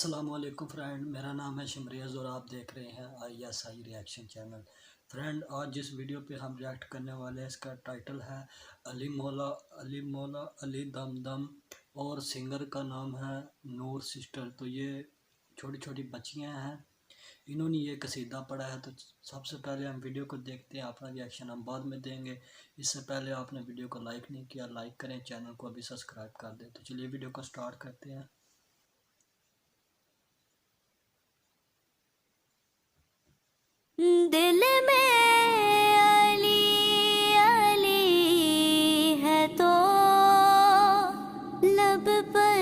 अस्सलाम वालेकुम फ्रेंड, मेरा नाम है शमरियाज़ और आप देख रहे हैं ISI रिएक्शन चैनल। फ्रेंड, आज जिस वीडियो पे हम रिएक्ट करने वाले हैं इसका टाइटल है अली मौला अली दमदम और सिंगर का नाम है नूर सिस्टर। तो ये छोटी छोटी बच्चियां हैं, इन्होंने ये कसीदा पढ़ा है। तो सबसे पहले हम वीडियो को देखते हैं, अपना रिएक्शन हम बाद में देंगे। इससे पहले आपने वीडियो को लाइक नहीं किया, लाइक करें, चैनल को अभी सब्सक्राइब कर दें। तो चलिए वीडियो को स्टार्ट करते हैं। दिल में अली अली है तो लब पर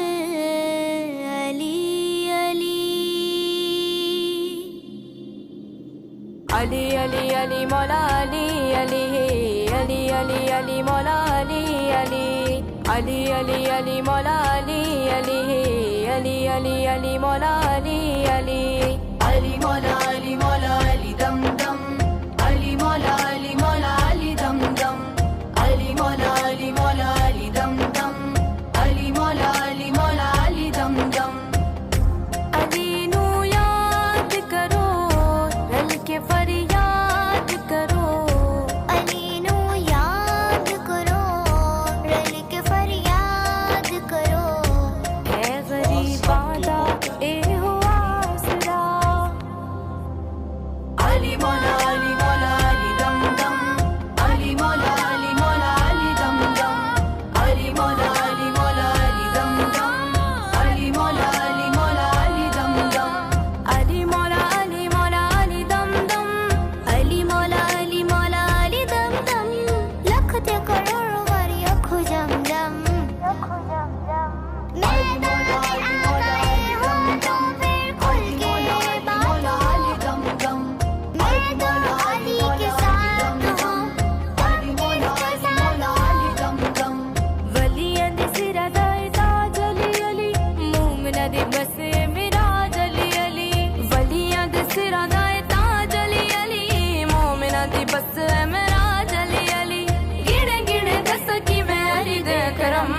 अली अली अली अली अली मौला अली अली अली अली अली मौला अली अली अली अली अली मौला अली अली अली अली अली मौला अली अली अली मौला अली मौला अली दम दम अली मौला अली मौला अली दम दम अली मौला अली मौला अली दम दम अली मौला अली मौला अली दम दम अली नू याद करो रल के फरियाद करो अली नू याद करो रल के फरियाद करो है गरीबादा ए हो आसरा अली मौला अली मौला अली दम दम अली मौला अली मौला अली दम दम अली मौला अली मौला अली दम दम अली मौला अली मौला अली दम दम अली मौला अली मौला अली दम दम अली मौला अली मौला अली दम दम लख ते करोड़ वारी अखो जम जम मैं मौला अली मौला अली दम दम फिर खुल के मौला अली दम दम मैं तो अली के साथ हूँ अली मौला अली मौला अली दम दम वलियां दे सिरा दा ताज अली अली मोमिना दे बस मिराज अली अली वलियां दे सिरा दा ताज अली अली मोमिना दी बस मिराज अली अली गिने गिने दस की मैं अली दे करम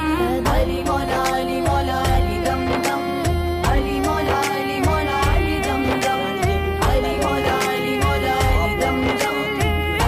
अली मौला अली मौला अली दम दम अली मौला अली मौला अली दम दम अली मौला अली मौला अली दम दम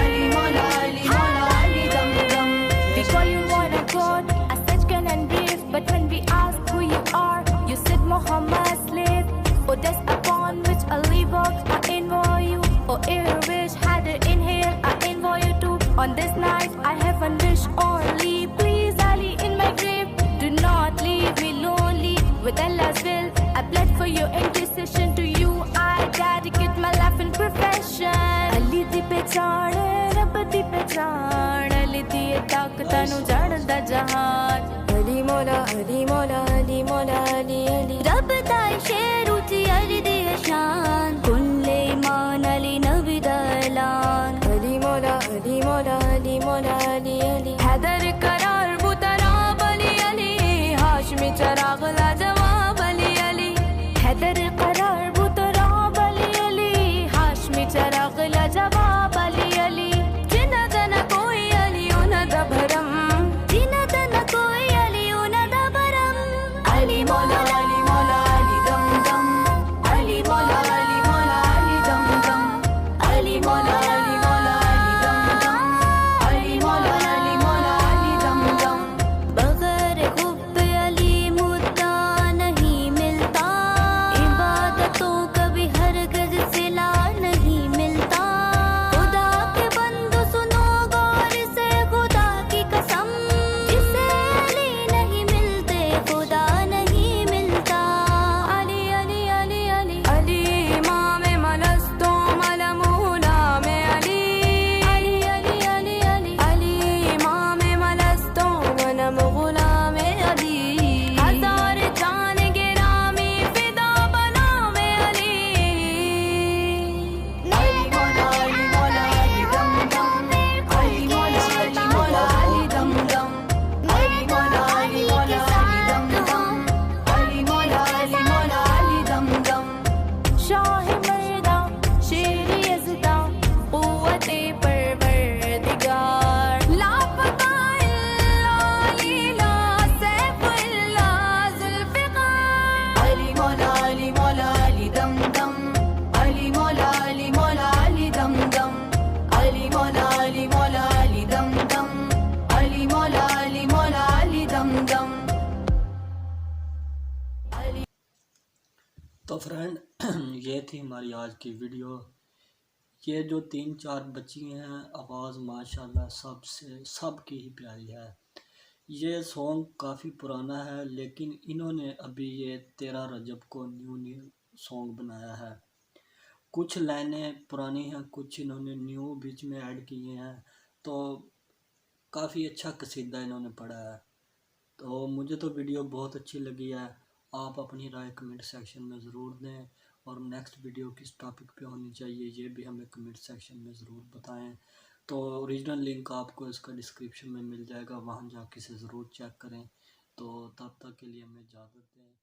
अली मौला अली मौला अली दम दम We call you one of God, as such can and brief. But when we ask who you are, you said Muhammad slave. Oh, that's upon which Ali walked, I envoy you. Oh, air wish had to inhale, I envoy you too. On this night, I have one wish only. Please, Ali, in my grave, do not leave me lonely. With Allah's will, I pledge for your intercession to you. I dedicate my life and profession. Ali di pehchan, Rabb di pehchan. Ali di taaqat nu janda jahan. Ali Mola, Ali Mola, Ali Mola, Ali Ali. रब दा शेर ऊंची अली दी शान कुल्ले ईमान अली नबी दा ऐलान Ali Mola, Ali Mola, Ali Mola, Ali Ali. Haider करार बुतराब अली अली. हाशमी चराग लाजवाब अली अली. हैदर करार बुतराब अली अली. हाशमी चराग लाजवाब अली अली. जिना तना कोई अली उना दा भरम. जिना तना कोई अली उना दा बरम फ्रेंड ये थी हमारी आज की वीडियो। ये जो 3-4 बच्ची हैं, आवाज़ माशाल्लाह सबकी ही प्यारी है। ये सॉन्ग काफ़ी पुराना है, लेकिन इन्होंने अभी ये 13 रजब को न्यू सॉन्ग बनाया है। कुछ लाइनें पुरानी हैं, कुछ इन्होंने न्यू बीच में ऐड किए हैं, तो काफ़ी अच्छा कसीदा इन्होंने पढ़ा है। तो मुझे तो वीडियो बहुत अच्छी लगी है। आप अपनी राय कमेंट सेक्शन में ज़रूर दें, और नेक्स्ट वीडियो किस टॉपिक पे होनी चाहिए ये भी हमें कमेंट सेक्शन में ज़रूर बताएं। तो ओरिजिनल लिंक आपको इसका डिस्क्रिप्शन में मिल जाएगा, वहाँ जाके इसे ज़रूर चेक करें। तो तब तक के लिए हमें इजाज़त दें।